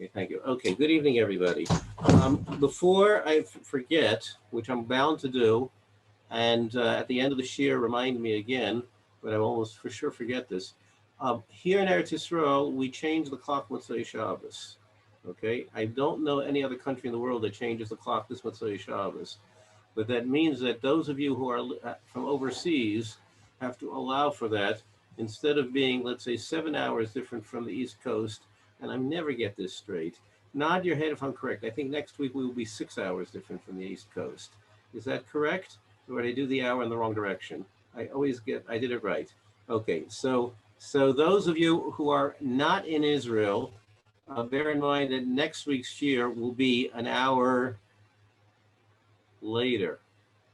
Okay, thank you. Okay, good evening, everybody. Before I forget, which I'm bound to do, and at the end of this year, remind me again, but I almost for sure forget this. Here in Eretz Yisrael, we change the clock Motzei Shabbos. Okay, I don't know any other country in the world that changes the clock this Motzei Shabbos, but that means that those of you who are from overseas have to allow for that instead of being, let's say, 7 hours different from the East Coast. And I never get this straight. Nod your head if I'm correct. I think next week we will be 6 hours different from the East Coast. Is that correct? Or did I do the hour in the wrong direction? I did it right. Okay, so those of you who are not in Israel, bear in mind that next week's year will be an hour later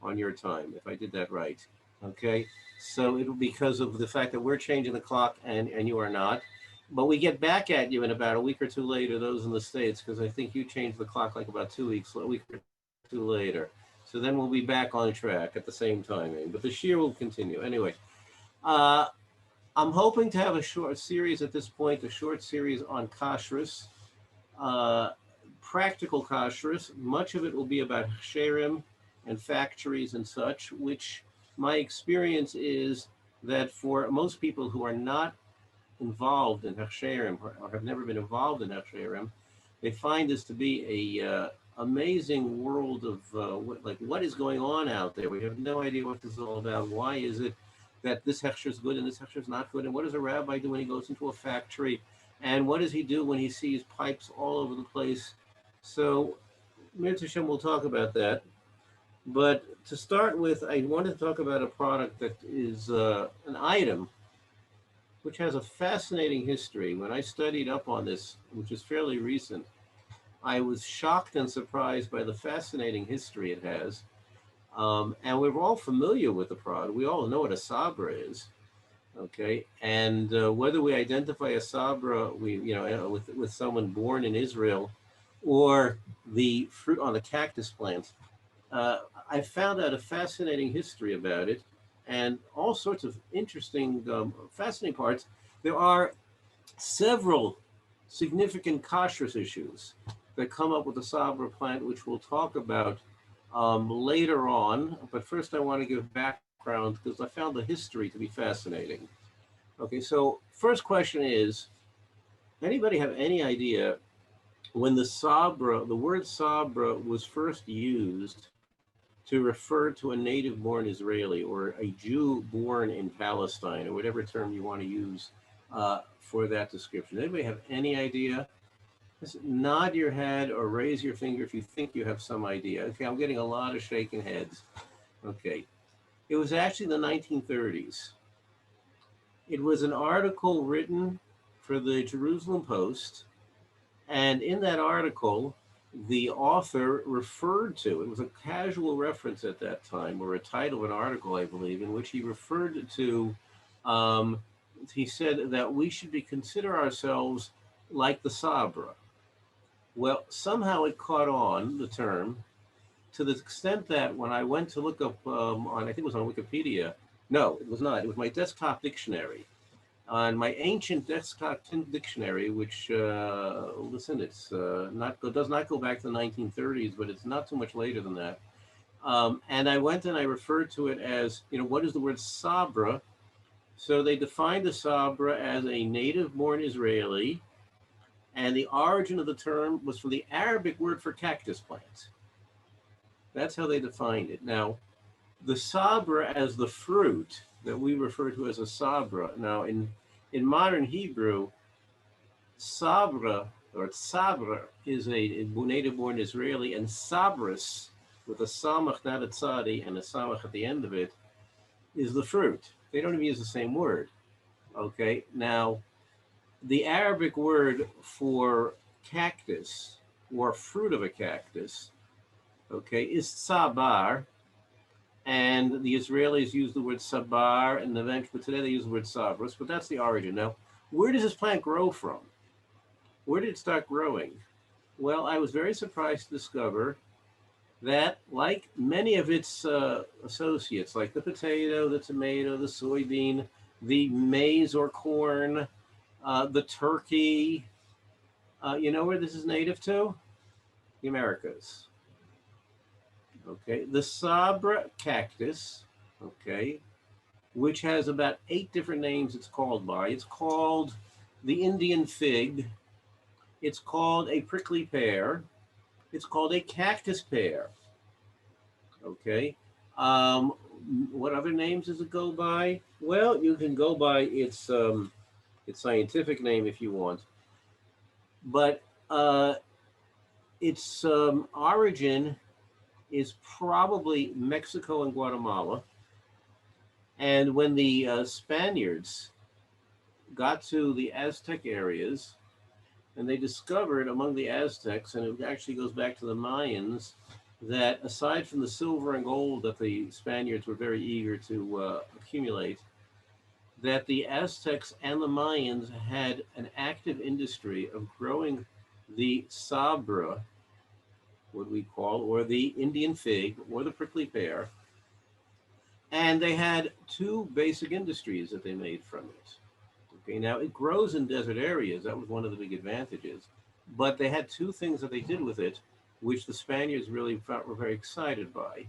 on your time, if I did that right. Okay, so it'll because of the fact that we're changing the clock and you are not. But we get back at you in about a week or two later, those in the States, because I think you changed the clock like about 2 weeks, a week or two later. So then we'll be back on track at the same timing. But this year will continue. Anyway, I'm hoping to have a short series at this point, a short series on Kashrus, practical Kashrus. Much of it will be about Hechsherim and factories and such, which my experience is that for most people who are not involved in Hechsherim or have never been involved in Hechsherim, they find this to be a amazing world of what is going on out there. We have no idea what this is all about. Why is it that this Hechsher is good and this Hechsher is not good? And what does a rabbi do when he goes into a factory? And what does he do when he sees pipes all over the place? So, Mir Hashem, we'll talk about that. But to start with, I wanted to talk about a product that is an item which has a fascinating history. When I studied up on this, which is fairly recent, I was shocked and surprised by the fascinating history it has. And we're all familiar with the product. We all know what a Sabra is, okay? And whether we identify a Sabra, with someone born in Israel, or the fruit on the cactus plant, I found out a fascinating history about it, and all sorts of interesting, fascinating parts. There are several significant kashrus issues that come up with the Sabra plant, which we'll talk about later on. But first I want to give background because I found the history to be fascinating. Okay, so first question is, anybody have any idea when the word Sabra was first used to refer to a native-born Israeli or a Jew born in Palestine, or whatever term you want to use for that description? Anybody have any idea? Just nod your head or raise your finger if you think you have some idea. Okay, I'm getting a lot of shaking heads. Okay, it was actually the 1930s. It was an article written for the Jerusalem Post, and in that article, the author referred to, it was a casual reference at that time, or a title of an article, I believe, in which he referred to, he said that we should consider ourselves like the Sabra. Well, somehow it caught on, the term, to the extent that when I went to look up I think it was on Wikipedia. No, it was not. It was my desktop dictionary. On my ancient desktop dictionary, which, listen, it's does not go back to the 1930s, but it's not too much later than that. And I went and I referred to it as, what is the word Sabra? So they defined the Sabra as a native-born Israeli, and the origin of the term was from the Arabic word for cactus plant. That's how they defined it. Now, the Sabra as the fruit that we refer to as a Sabra. Now, in modern Hebrew, Sabra or Sabra is a native-born Israeli, and Sabras, with a samach, not a tzadi, and a samach at the end of it, is the fruit. They don't even use the same word. Okay, now, the Arabic word for cactus or fruit of a cactus, okay, is sabar. And the Israelis use the word sabar, and eventually today they use the word sabras, but that's the origin. Now, where does this plant grow from? Where did it start growing? Well, I was very surprised to discover that, like many of its associates, like the potato, the tomato, the soybean, the maize or corn, the turkey, You know where this is native to? The Americas. Okay, the Sabra cactus, okay, which has about 8 different names it's called by. It's called the Indian fig. It's called a prickly pear. It's called a cactus pear. Okay. Um, what other names does it go by? Well, you can go by its scientific name if you want, but its origin is probably Mexico and Guatemala. And when the Spaniards got to the Aztec areas, and they discovered among the Aztecs, and it actually goes back to the Mayans, that aside from the silver and gold that the Spaniards were very eager to accumulate, that the Aztecs and the Mayans had an active industry of growing the sabra, what we call, or the Indian fig, or the prickly pear, and they had two basic industries that they made from it. Okay, now it grows in desert areas. That was one of the big advantages. But they had two things that they did with it, which the Spaniards really were very excited by.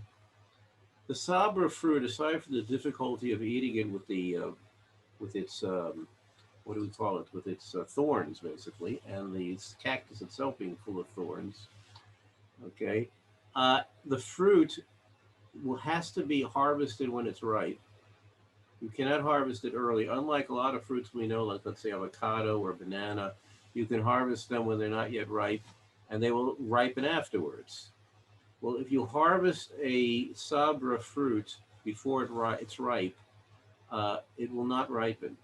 The sabra fruit, aside from the difficulty of eating it with its what do we call it? With its thorns, basically, and the cactus itself being full of thorns. Okay, the fruit has to be harvested when it's ripe. You cannot harvest it early. Unlike a lot of fruits we know, like let's say avocado or banana, you can harvest them when they're not yet ripe, and they will ripen afterwards. Well, if you harvest a sabra fruit before it's ripe, it will not ripen.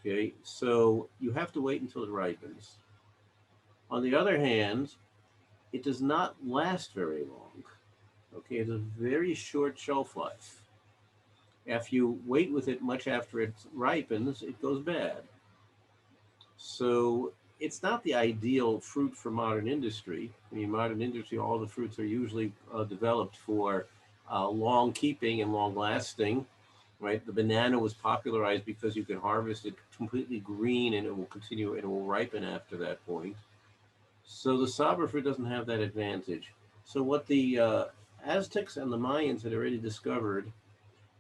Okay, so you have to wait until it ripens. On the other hand, it does not last very long. Okay, it's a very short shelf life. If you wait with it much after it ripens, it goes bad. So it's not the ideal fruit for modern industry. I mean, modern industry, all the fruits are usually developed for long keeping and long lasting, right? The banana was popularized because you can harvest it completely green and it will continue and it will ripen after that point. So the sabra fruit doesn't have that advantage. So what the Aztecs and the Mayans had already discovered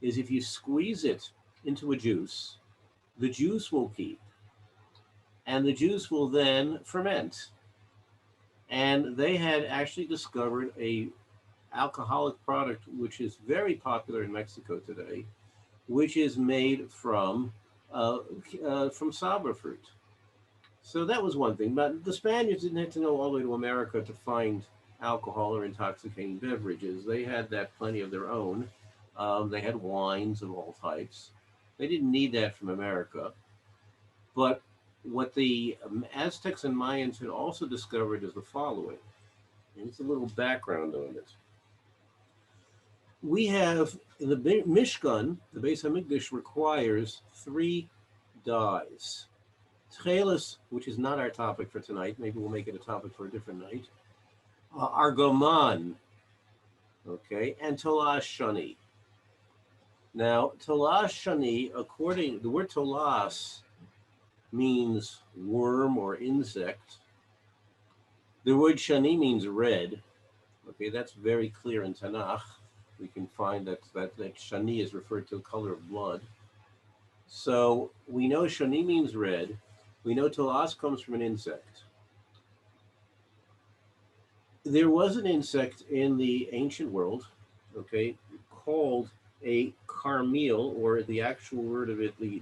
is if you squeeze it into a juice, the juice will keep, and the juice will then ferment. And they had actually discovered a alcoholic product which is very popular in Mexico today, which is made from sabra fruit. So that was one thing. But the Spaniards didn't have to go all the way to America to find alcohol or intoxicating beverages. They had that plenty of their own. They had wines of all types. They didn't need that from America. But what the Aztecs and Mayans had also discovered is the following. And it's a little background on it. We have in the Mishkan, the Beis Hamikdash requires 3 dyes. Tchelis, which is not our topic for tonight, maybe we'll make it a topic for a different night. Argoman, okay, and Tolas Shani. Now, Tolas Shani, according the word Tolas means worm or insect. The word Shani means red. Okay, that's very clear in Tanakh. We can find that Shani is referred to the color of blood. So we know Shani means red. We know Tolas comes from an insect. There was an insect in the ancient world, okay, called a carmel, or the actual word of it, the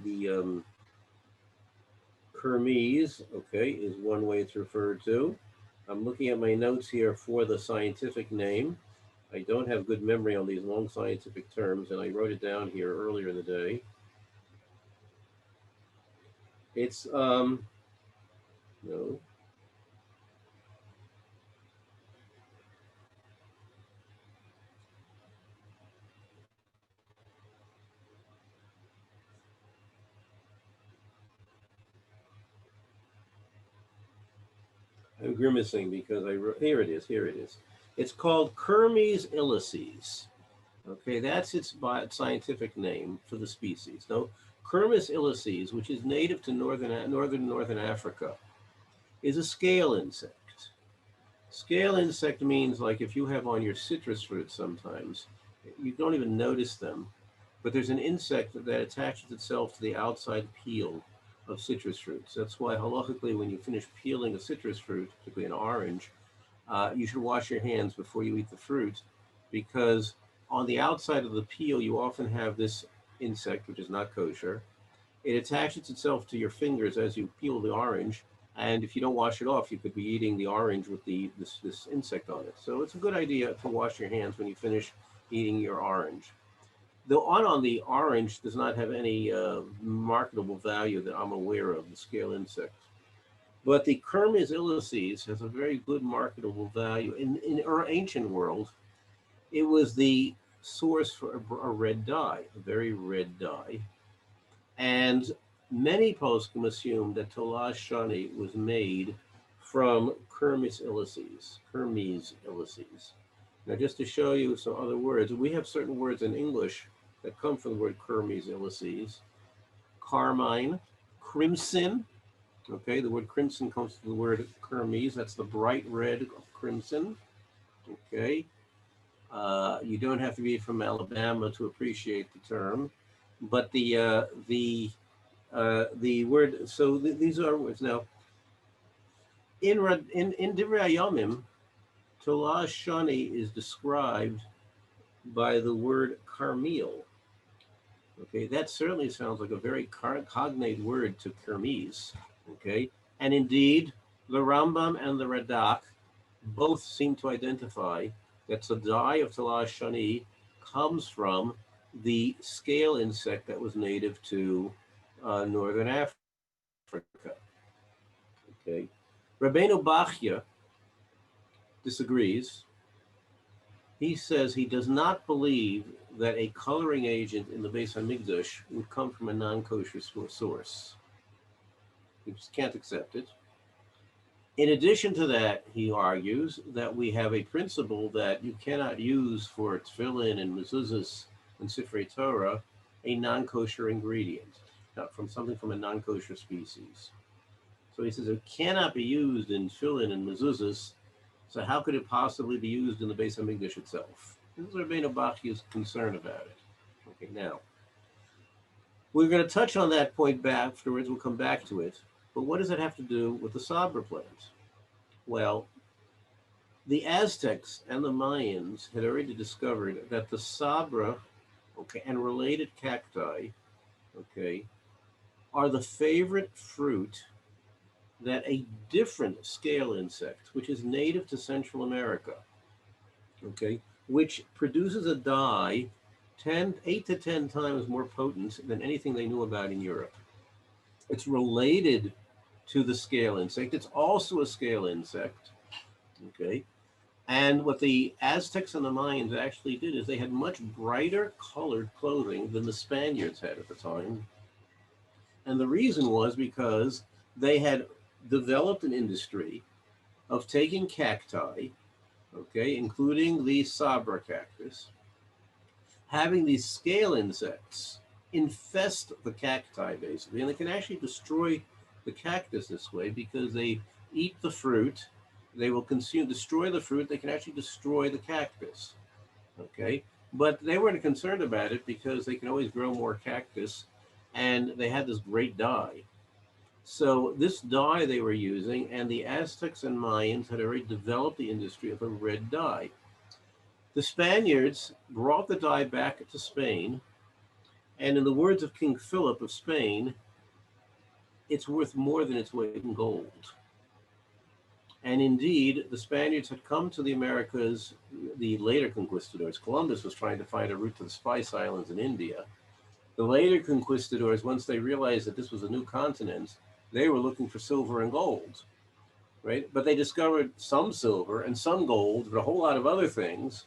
Kermes, okay, is one way it's referred to. I'm looking at my notes here for the scientific name. I don't have good memory on these long scientific terms, and I wrote it down here earlier in the day. It's, no. I'm grimacing because I wrote, here it is, here it is. It's called Kermes illices. Okay, that's its scientific name for the species. No, Kermes illices, which is native to northern Africa. is a scale insect. Scale insect means like if you have on your citrus fruit sometimes, you don't even notice them, but there's an insect that attaches itself to the outside peel of citrus fruits. That's why halachically, when you finish peeling a citrus fruit, particularly an orange, you should wash your hands before you eat the fruit, because on the outside of the peel, you often have this insect, which is not kosher. It attaches itself to your fingers as you peel the orange, and if you don't wash it off, you could be eating the orange with this insect on it. So it's a good idea to wash your hands when you finish eating your orange. The on the orange does not have any marketable value that I'm aware of, the scale insect. But the Kermes illices has a very good marketable value. In our ancient world, it was the source for a red dye, a very red dye. And many poskim assume that Tolas Shani was made from Kermes illices, Kermes illices. Now, just to show you some other words, we have certain words in English that come from the word Kermes illices. Carmine, crimson. Okay, the word crimson comes from the word Kermes. That's the bright red of crimson. Okay, you don't have to be from Alabama to appreciate the term, but the word. So these are words. Now, in Divrei Hayamim, Tolah Shani is described by the word Carmel. Okay, that certainly sounds like a very cognate word to Kermes. Okay, and indeed, the Rambam and the Radak both seem to identify that the dye of Talash Shani comes from the scale insect that was native to northern Africa. Okay, Rabbeinu Bachya disagrees. He says he does not believe that a coloring agent in the Beis Hamikdash would come from a non-kosher source. He just can't accept it. In addition to that, he argues that we have a principle that you cannot use for tefillin and mezuzahs and sifrei Torah a non-kosher ingredient, not from something from a non-kosher species. So he says it cannot be used in tefillin and mezuzahs. So how could it possibly be used in the Beis Hamikdash itself? This is Rabbeinu Bachya's concern about it. Okay, now we're going to touch on that point back afterwards. We'll come back to it. But what does that have to do with the Sabra plant? Well, the Aztecs and the Mayans had already discovered that the Sabra, okay, and related cacti, okay, are the favorite fruit that a different scale insect, which is native to Central America, okay, which produces a dye 8 to 10 times more potent than anything they knew about in Europe. It's related to the scale insect. It's also a scale insect, okay? And what the Aztecs and the Mayans actually did is they had much brighter colored clothing than the Spaniards had at the time. And the reason was because they had developed an industry of taking cacti, okay, including the Sabra cactus, having these scale insects infest the cacti, basically, and they can actually destroy the cactus this way because they eat the fruit, they will destroy the fruit, they can actually destroy the cactus, okay? But they weren't concerned about it because they can always grow more cactus, and they had this great dye. So this dye they were using, and the Aztecs and Mayans had already developed the industry of a red dye. The Spaniards brought the dye back to Spain, and in the words of King Philip of Spain, it's worth more than its weight in gold. And indeed, the Spaniards had come to the Americas, the later conquistadors. Columbus was trying to find a route to the Spice Islands in India. The later conquistadors, once they realized that this was a new continent, they were looking for silver and gold, right? But they discovered some silver and some gold, but a whole lot of other things.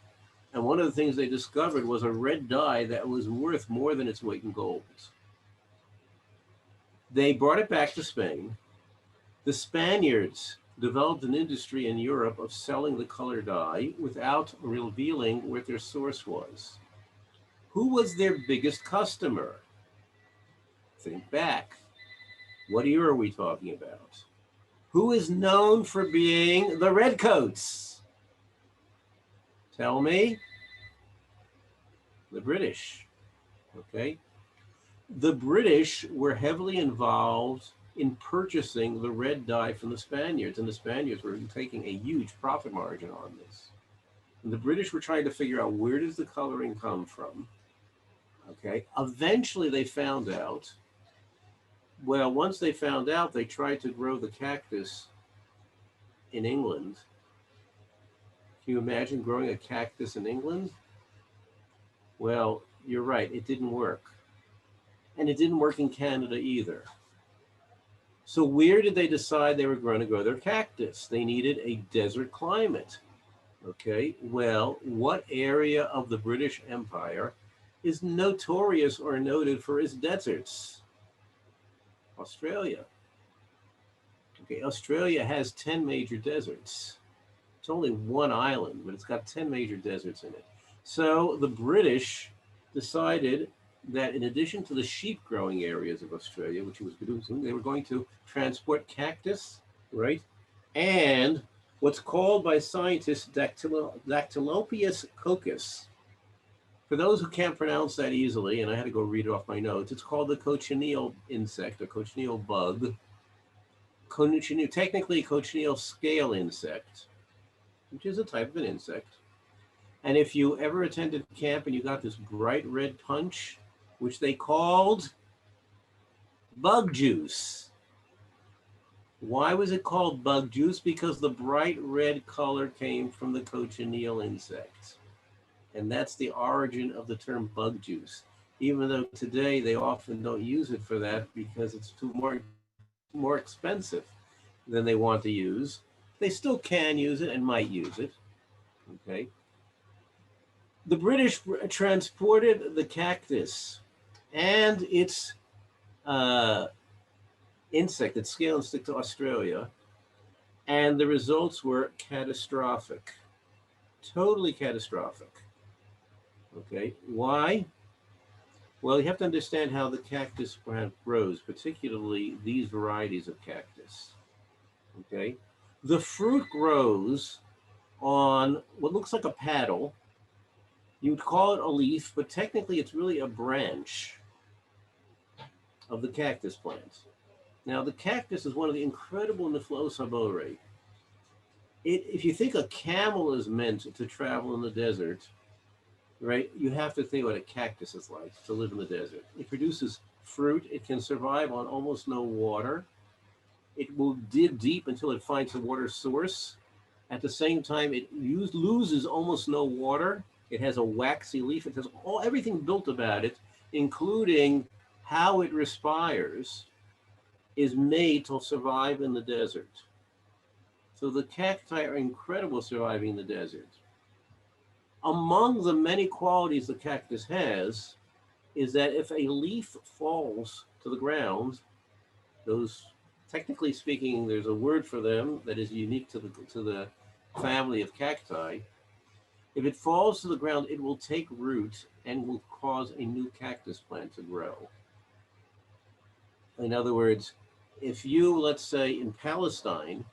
And one of the things they discovered was a red dye that was worth more than its weight in gold. They brought it back to Spain. The Spaniards developed an industry in Europe of selling the color dye without revealing where their source was. Who was their biggest customer? Think back. What year are we talking about? Who is known for being the redcoats? Tell me. The British. Okay. The British were heavily involved in purchasing the red dye from the Spaniards, and the Spaniards were taking a huge profit margin on this. And the British were trying to figure out, where does the coloring come from? Okay. Eventually they found out. Well, once they found out, they tried to grow the cactus in England. Can you imagine growing a cactus in England? Well, you're right, it didn't work. And it didn't work in Canada either. So where did they decide they were going to grow their cactus? They needed a desert climate. Okay, well, what area of the British Empire is notorious or noted for its deserts? Australia. Okay, Australia has 10 major deserts. It's only one island, but it's got 10 major deserts in it. So the British decided that in addition to the sheep growing areas of Australia, which it was producing, they were going to transport cactus, right? And what's called by scientists Dactylopus coccus. For those who can't pronounce that easily, and I had to go read it off my notes, it's called the cochineal insect or cochineal bug. Technically cochineal scale insect, which is a type of an insect. And if you ever attended camp and you got this bright red punch, which they called bug juice. Why was it called bug juice? Because the bright red color came from the cochineal insect. And that's the origin of the term bug juice. Even though today they often don't use it for that because it's more expensive than they want to use. They still can use it and might use it. Okay. The British transported the cactus and its insect, its scale insect, to Australia, and the results were catastrophic, totally catastrophic. Okay, why? Well, you have to understand how the cactus plant grows, particularly these varieties of cactus. Okay, the fruit grows on what looks like a paddle. You'd call it a leaf, but technically it's really a branch of the cactus plant. Now, the cactus is one of the incredible Niflosaboreae. If you think a camel is meant to travel in the desert, right, you have to think what a cactus is like to live in the desert. It produces fruit. It can survive on almost no water. It will dig deep until it finds a water source. At the same time, it loses almost no water. It has a waxy leaf. It has everything built about it, including how it respires, is made to survive in the desert. So the cacti are incredible surviving in the desert. Among the many qualities the cactus has is that if a leaf falls to the ground, those, technically speaking, there's a word for them that is unique to the family of cacti. If it falls to the ground, it will take root and will cause a new cactus plant to grow. In other words, if you, let's say in Palestine,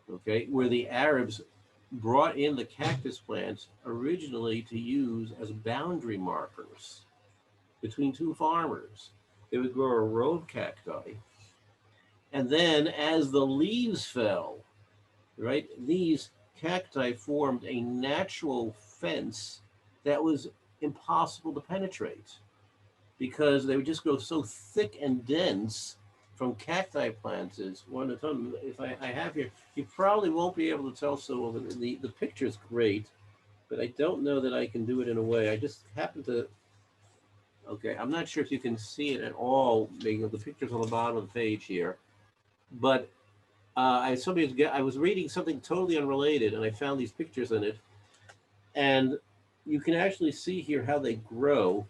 okay, where the Arabs brought in the cactus plants originally to use as boundary markers between two farmers, they would grow a row of cacti. And then as the leaves fell, right, these cacti formed a natural fence that was impossible to penetrate because they would just grow so thick and dense from cacti plants. Is one of them. If I have here, you probably won't be able to tell so well. The picture's great, but I don't know that I can do it in a way. I just happen to. Okay, I'm not sure if you can see it at all. The picture's on the bottom of the page here, but I was reading something totally unrelated, and I found these pictures in it, and you can actually see here how they grow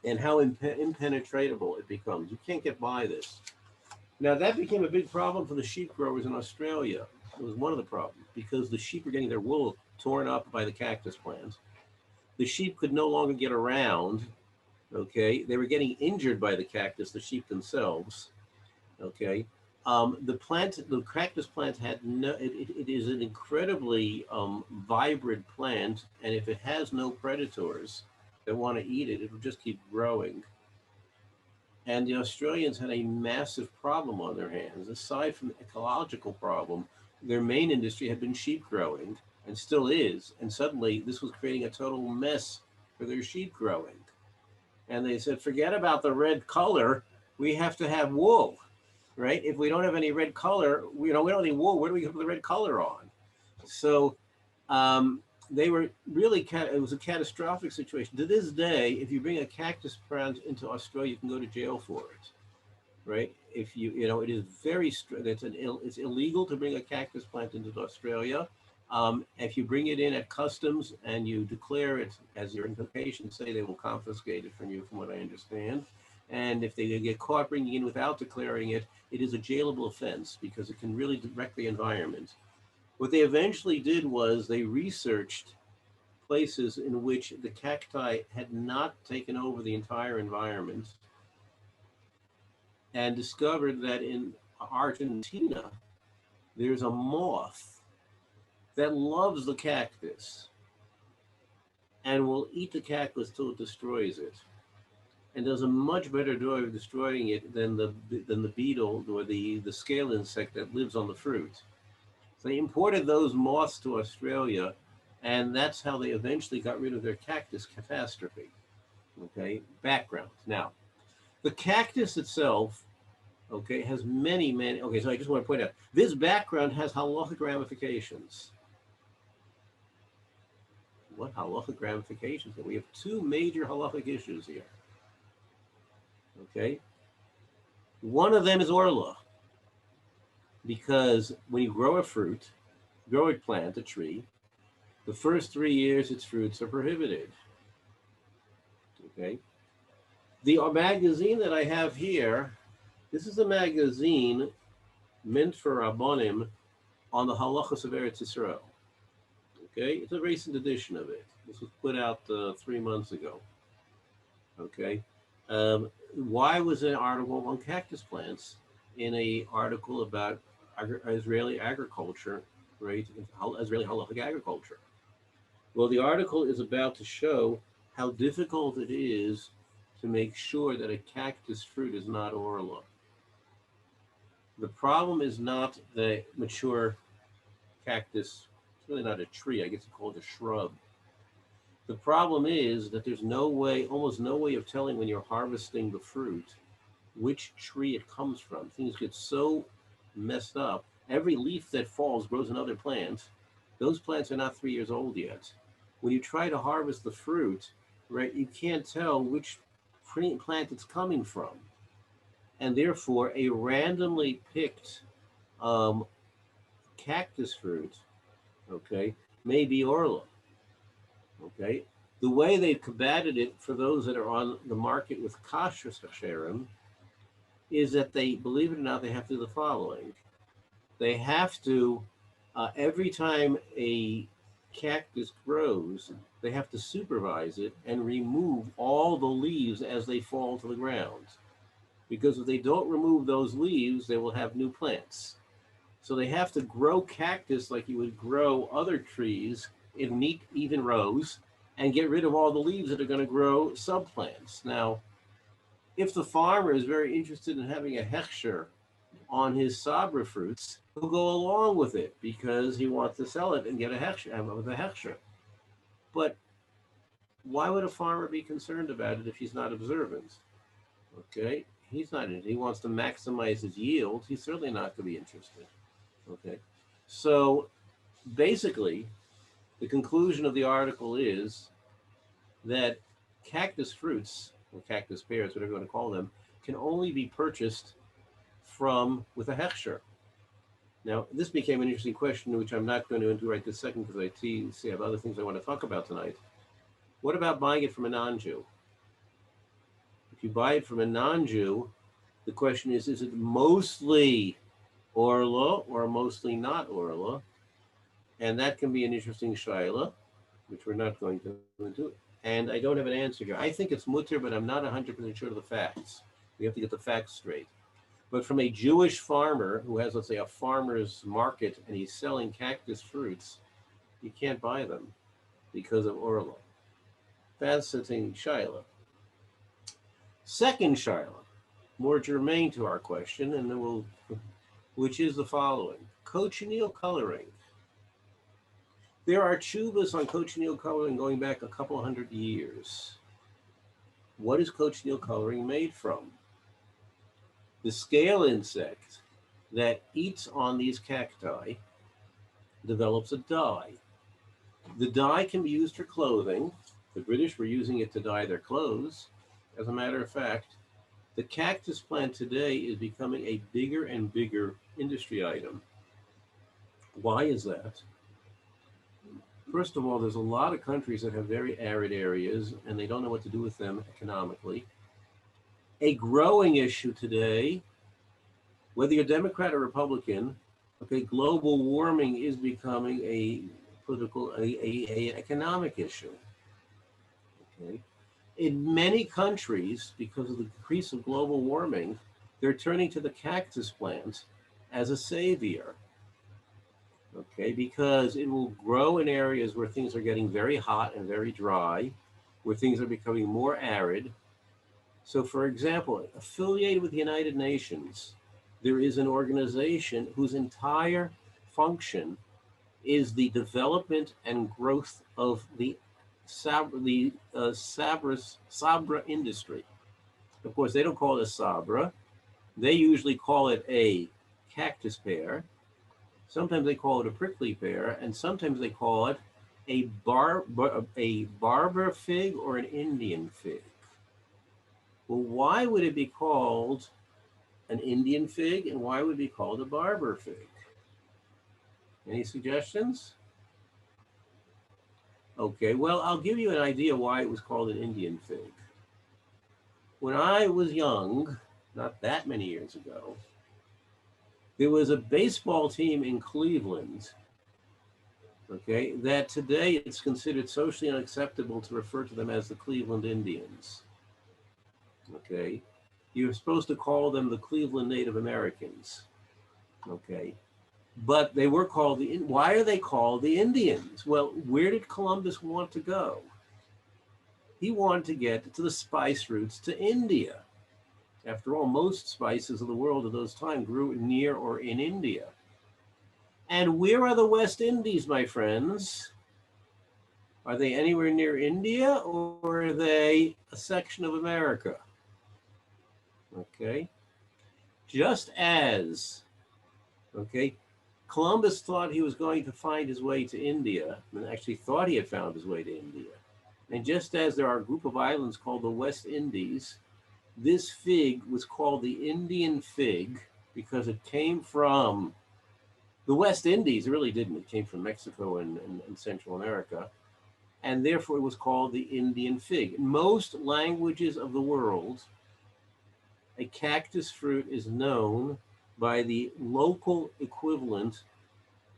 and how impenetrable it becomes. You can't get by this. Now, that became a big problem for the sheep growers in Australia. It was one of the problems because the sheep were getting their wool torn up by the cactus plant. The sheep could no longer get around, okay? They were getting injured by the cactus, the sheep themselves, okay? The cactus plant had no. It is an incredibly vibrant plant, and if it has no predators that want to eat it, it will just keep growing. And the Australians had a massive problem on their hands. Aside from the ecological problem, their main industry had been sheep growing and still is. And suddenly, this was creating a total mess for their sheep growing. And they said, forget about the red color. We have to have wool, right? If we don't have any red color, we don't need wool. Where do we put the red color on? So they were really, it was a catastrophic situation. To this day, if you bring a cactus plant into Australia, you can go to jail for it, right? If it is very strict. It's illegal to bring a cactus plant into Australia. If you bring it in at customs and you declare it as your importation, say they will confiscate it from you, from what I understand. And if they get caught bringing in without declaring it, it is a jailable offense because it can really wreck the environment. What they eventually did was they researched places in which the cacti had not taken over the entire environment and discovered that in Argentina, there's a moth that loves the cactus and will eat the cactus till it destroys it, and does a much better job of destroying it than the beetle or the scale insect that lives on the fruit. So they imported those moths to Australia, and that's how they eventually got rid of their cactus catastrophe. Okay, background. Now, the cactus itself, okay, has many. Okay, so I just want to point out this background has halachic ramifications. What halachic ramifications? We have two major halachic issues here. Okay, one of them is orla, because when you grow a plant, a tree, the first 3 years its fruits are prohibited. Okay, the magazine that I have here, this is a magazine meant for Rabbonim on the halachos of Eretz Yisrael. Okay, it's a recent edition of it. This was put out 3 months ago. Okay, why was an article on cactus plants in a article about Israeli agriculture, right? Israeli halachic agriculture. Well, the article is about to show how difficult it is to make sure that a cactus fruit is not orla. The problem is not the mature cactus. It's really not a tree. I guess it's called a shrub. The problem is that there's almost no way of telling when you're harvesting the fruit which tree it comes from. Things get so messed up. Every leaf that falls grows another plant. Those plants are not 3 years old yet. When you try to harvest the fruit, right, you can't tell which plant it's coming from. And therefore, a randomly picked cactus fruit, okay, may be orla. Okay, the way they've combated it for those that are on the market with Kashrus is that they, believe it or not, they have to do the following. They have to, every time a cactus grows, they have to supervise it and remove all the leaves as they fall to the ground. Because if they don't remove those leaves, they will have new plants. So they have to grow cactus like you would grow other trees in neat, even rows, and get rid of all the leaves that are going to grow subplants. Now, if the farmer is very interested in having a hechsher on his sabra fruits, he'll go along with it because he wants to sell it and get a hechsher. But why would a farmer be concerned about it if he's not observant? Okay, he's not. He wants to maximize his yield. He's certainly not going to be interested. Okay, so basically, the conclusion of the article is that cactus fruits, or cactus pears, whatever you want to call them, can only be purchased with a hechsher. Now, this became an interesting question, which I'm not going to into right this second because I have other things I want to talk about tonight. What about buying it from a non-Jew? If you buy it from a non-Jew, the question is it mostly orla or mostly not orla? And that can be an interesting shaila, which we're not going to into. And I don't have an answer here. I think it's mutter, but I'm not 100% sure of the facts. We have to get the facts straight. But from a Jewish farmer who has, let's say, a farmer's market and he's selling cactus fruits, you can't buy them because of Orla. Fascinating Shiloh. Second Shiloh, more germane to our question, and then which is the following: cochineal coloring. There are tshuvas on cochineal coloring going back a couple hundred years. What is cochineal coloring made from? The scale insect that eats on these cacti develops a dye. The dye can be used for clothing. The British were using it to dye their clothes. As a matter of fact, the cactus plant today is becoming a bigger and bigger industry item. Why is that? First of all, there's a lot of countries that have very arid areas and they don't know what to do with them economically. A growing issue today, whether you're Democrat or Republican, okay, global warming is becoming a political, a economic issue. Okay. In many countries, because of the increase of global warming, they're turning to the cactus plant as a savior. Okay, because it will grow in areas where things are getting very hot and very dry, where things are becoming more arid. So, for example, affiliated with the United Nations, there is an organization whose entire function is the development and growth of the Sabra industry. Of course, they don't call it a Sabra. They usually call it a cactus pear. Sometimes they call it a prickly pear, and sometimes they call it a barber fig or an Indian fig. Well, why would it be called an Indian fig, and why would it be called a barber fig? Any suggestions? Okay, well, I'll give you an idea why it was called an Indian fig. When I was young, not that many years ago, there was a baseball team in Cleveland, okay, that today it's considered socially unacceptable to refer to them as the Cleveland Indians. Okay, you're supposed to call them the Cleveland Native Americans. Okay, but they were called why are they called the Indians? Well, where did Columbus want to go? He wanted to get to the spice routes to India. After all, most spices of the world at those times grew near or in India. And where are the West Indies, my friends? Are they anywhere near India, or are they a section of America? Okay. Just as, okay, Columbus thought he was going to find his way to India, and actually thought he had found his way to India. And just as there are a group of islands called the West Indies, this fig was called the Indian fig because it came from the West Indies. It really didn't. It came from Mexico and Central America. And therefore, it was called the Indian fig. In most languages of the world, a cactus fruit is known by the local equivalent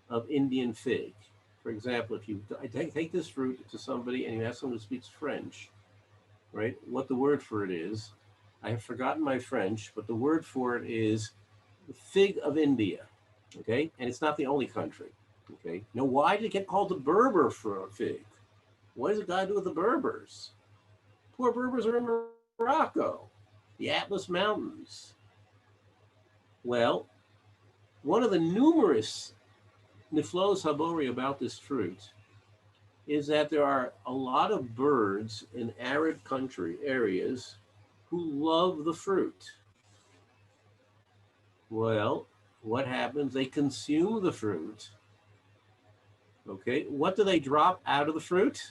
of Indian fig. For example, if you take this fruit to somebody and you ask someone who speaks French, right, what the word for it is, I have forgotten my French, but the word for it is the fig of India, okay? And it's not the only country, okay? Now, why did it get called the Berber for a fig? What does it got to do with the Berbers? Poor Berbers are in Morocco, the Atlas Mountains. Well, one of the numerous niflos habori about this fruit is that there are a lot of birds in arid country areas who love the fruit. Well, what happens? They consume the fruit. Okay, what do they drop out of the fruit?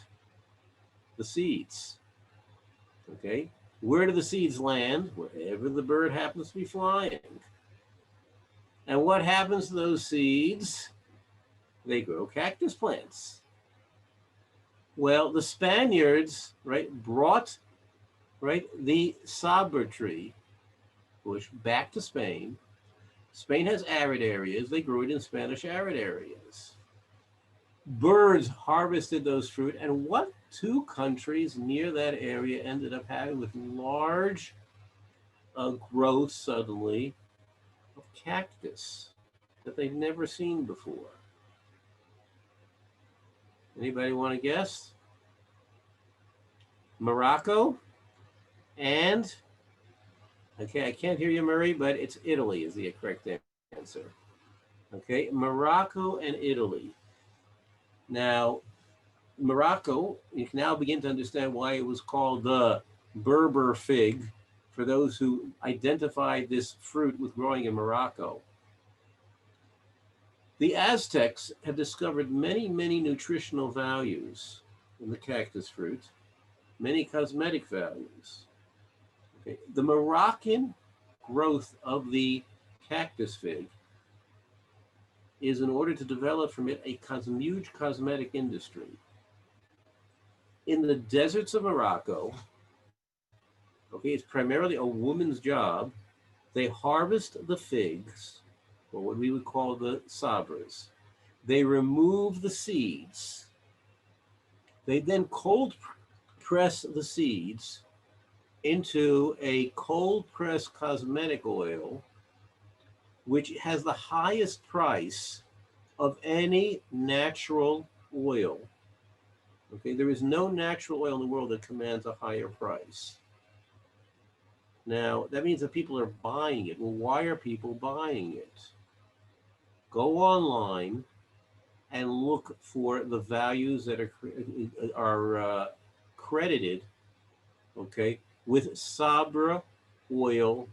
The seeds. Okay, where do the seeds land? Wherever the bird happens to be flying. And what happens to those seeds? They grow cactus plants. Well, the Spaniards, right, brought, right, the Sabra tree bush back to Spain. Spain has arid areas. They grew it in Spanish arid areas. Birds harvested those fruit, and what two countries near that area ended up having with large growth suddenly? cactus that they've never seen before. Anybody want to guess? Morocco and, okay, I can't hear you, Murray, but it's Italy is the correct answer. Okay, Morocco and Italy. Now, Morocco, you can now begin to understand why it was called the Berber fig for those who identified this fruit with growing in Morocco. The Aztecs had discovered many, many nutritional values in the cactus fruit, many cosmetic values. Okay. The Moroccan growth of the cactus fig is in order to develop from it a huge cosmetic industry. In the deserts of Morocco, okay, it's primarily a woman's job. They harvest the figs, or what we would call the Sabras. They remove the seeds. They then cold press the seeds into a cold press cosmetic oil, which has the highest price of any natural oil. Okay, there is no natural oil in the world that commands a higher price. Now, that means that people are buying it. Well, why are people buying it? Go online and look for the values that are credited, okay, with Sabra oil,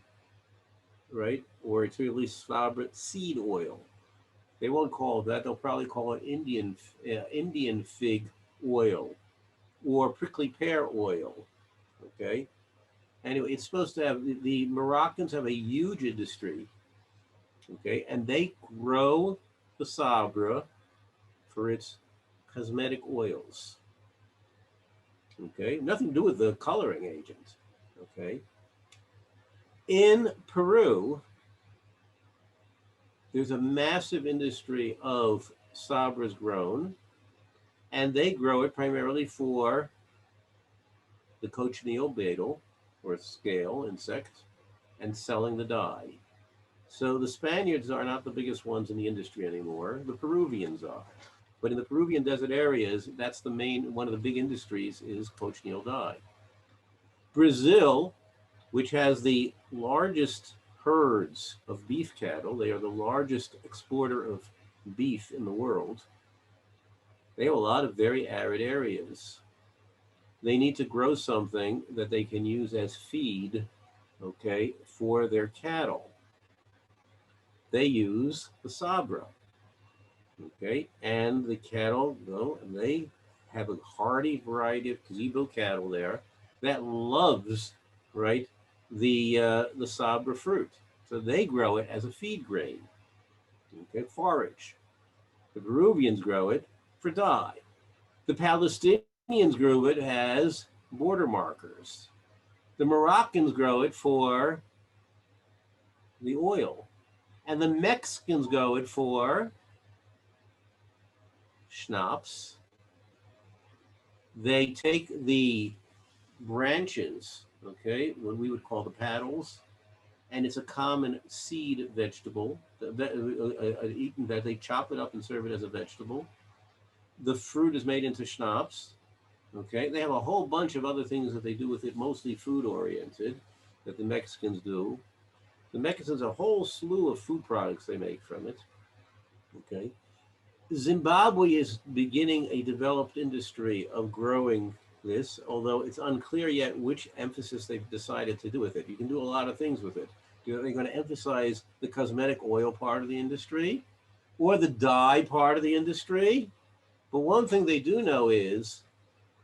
right? Or to at least Sabra seed oil. They won't call it that. They'll probably call it Indian fig oil or prickly pear oil, okay? Anyway, it's supposed to have, the Moroccans have a huge industry, okay? And they grow the Sabra for its cosmetic oils, okay? Nothing to do with the coloring agent, okay? In Peru, there's a massive industry of Sabras grown, and they grow it primarily for the cochineal beetle, or scale insect, and selling the dye. So the Spaniards are not the biggest ones in the industry anymore. The Peruvians are. But in the Peruvian desert areas, that's the main, one of the big industries is cochineal dye. Brazil, which has the largest herds of beef cattle, they are the largest exporter of beef in the world. They have a lot of very arid areas. They need to grow something that they can use as feed, okay, for their cattle. They use the Sabra, okay, and the cattle go and they have a hardy variety of gazebo cattle there that loves, right, the Sabra fruit. So they grow it as a feed grain, okay, forage. The Peruvians grow it for dye. The Palestinians grow it as border markers. The Moroccans grow it for the oil. And the Mexicans grow it for schnapps. They take the branches, okay, what we would call the paddles, and it's a common seed vegetable, eaten that they chop it up and serve it as a vegetable. The fruit is made into schnapps, okay. They have a whole bunch of other things that they do with it, mostly food oriented, that the Mexicans do. The Mexicans, a whole slew of food products they make from it, okay. Zimbabwe is beginning a developed industry of growing this, although it's unclear yet which emphasis they've decided to do with it. You can do a lot of things with it. Are they going to emphasize the cosmetic oil part of the industry or the dye part of the industry? But one thing they do know is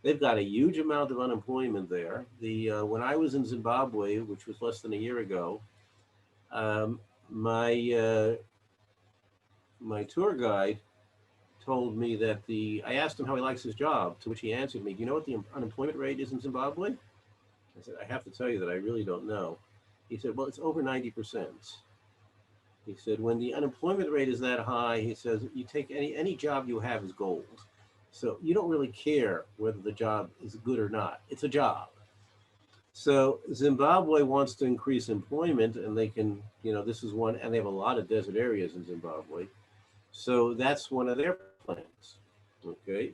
they've got a huge amount of unemployment there. When I was in Zimbabwe, which was less than a year ago, my tour guide told me that I asked him how he likes his job, to which he answered me, do you know what the unemployment rate is in Zimbabwe? I said, I have to tell you that I really don't know. He said, well, it's over 90%. He said, when the unemployment rate is that high, he says, you take any job you have is gold. So you don't really care whether the job is good or not. It's a job. So Zimbabwe wants to increase employment, and they can, this is one, and they have a lot of desert areas in Zimbabwe. So that's one of their plans. Okay.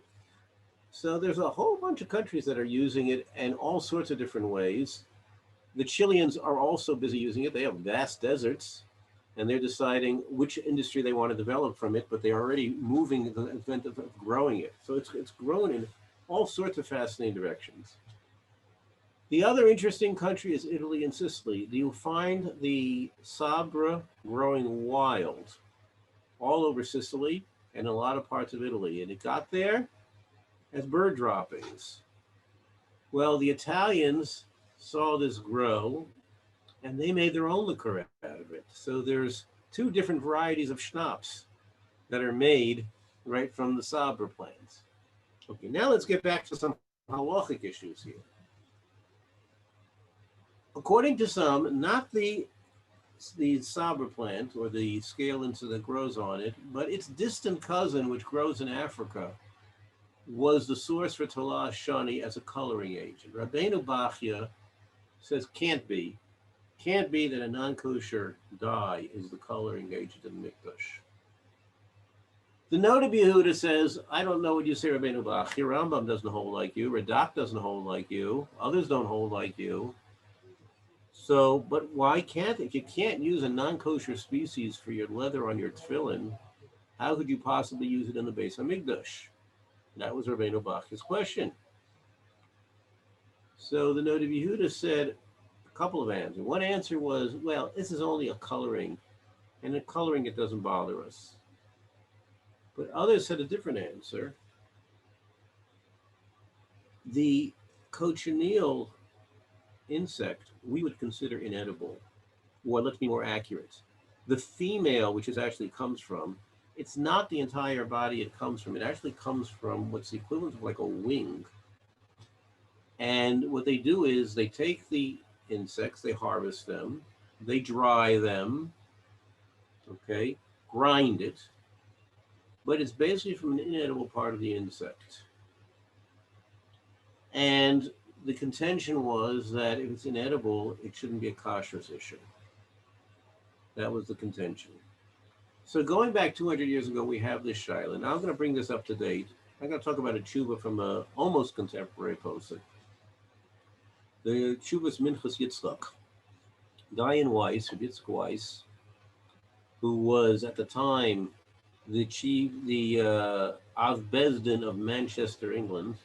So there's a whole bunch of countries that are using it in all sorts of different ways. The Chileans are also busy using it. They have vast deserts, and they're deciding which industry they want to develop from it, but they're already moving the event of growing it. So it's grown in all sorts of fascinating directions. The other interesting country is Italy and Sicily. You find the Sabra growing wild all over Sicily and a lot of parts of Italy. And it got there as bird droppings. Well, the Italians saw this grow and they made their own liqueur out of it. So there's two different varieties of schnapps that are made right from the Sabra plants. Okay, now let's get back to some halachic issues here. According to some, not the Sabra plant or the scalens that grows on it, but its distant cousin, which grows in Africa, was the source for Talah Shani as a coloring agent. Rabbeinu Bachya says can't be that a non-kosher dye is the coloring agent in Mikdash. The Noda B'Yehuda says, I don't know what you say, Rabbeinu Bachya. Rambam doesn't hold like you. Radak doesn't hold like you. Others don't hold like you. So, but why can't, if you can't use a non-kosher species for your leather on your tefillin, how could you possibly use it in the Beis HaMikdash? That was Rabbeinu Bachya's question. So the Noda B'Yehuda said a couple of answers. One answer was, well, this is only a coloring, and in coloring it doesn't bother us. But others had a different answer. The cochineal insect we would consider inedible, or let's be more accurate. The female, which it actually comes from, it's not the entire body it comes from. It actually comes from what's the equivalent of like a wing. And what they do is they take the insects, they harvest them, they dry them, okay, grind it, but it's basically from an inedible part of the insect. And the contention was that if it's inedible, it shouldn't be a kashrus issue. That was the contention. So going back 200 years ago, we have this shaila. Now I'm going to bring this up to date. I'm going to talk about a tshuva from a almost contemporary posek. The tshuva's Minchas Yitzchak. Diane Weiss, or Yitzchak Weiss, who was at the time the chief, the Av Bezdin of Manchester, England.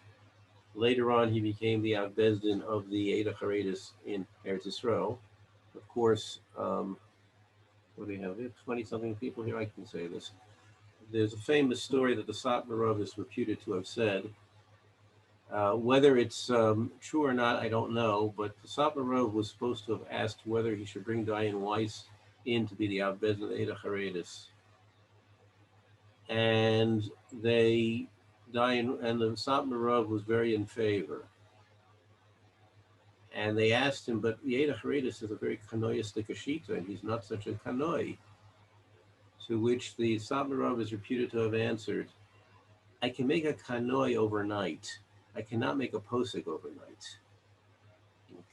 Later on, he became the Av Bezdin of the Eidah Haredis in Eretz Yisrael. Of course, what do you have? 20-something people here. I can say this. There's a famous story that the Satmarov is reputed to have said. Whether it's true or not, I don't know. But the Satmarov was supposed to have asked whether he should bring Diane Weiss in to be the Av Bezdin of the Eidah Haredis. And the Satmarov was very in favor. And they asked him, but the Eidah Haredis is a very kanoistic ashita, and he's not such a kanoi. To which the Satmarov is reputed to have answered, I can make a kanoi overnight. I cannot make a posek overnight.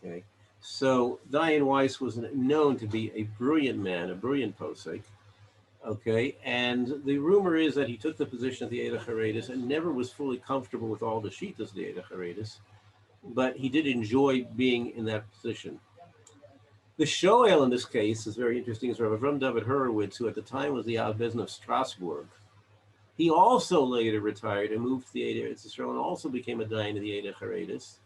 Okay. So Diane Weiss was known to be a brilliant man, a brilliant posek. Okay, and the rumor is that he took the position of the Eidah Haredis and never was fully comfortable with all the shitas of the Eidah Haredis, but he did enjoy being in that position. The shoel in this case is very interesting. Is Rav Avram David Horowitz, who at the time was the Av Bezdin of Strasbourg. He also later retired and moved to the Eidah Yisrael and also became a dayan of the Eidah Haredis.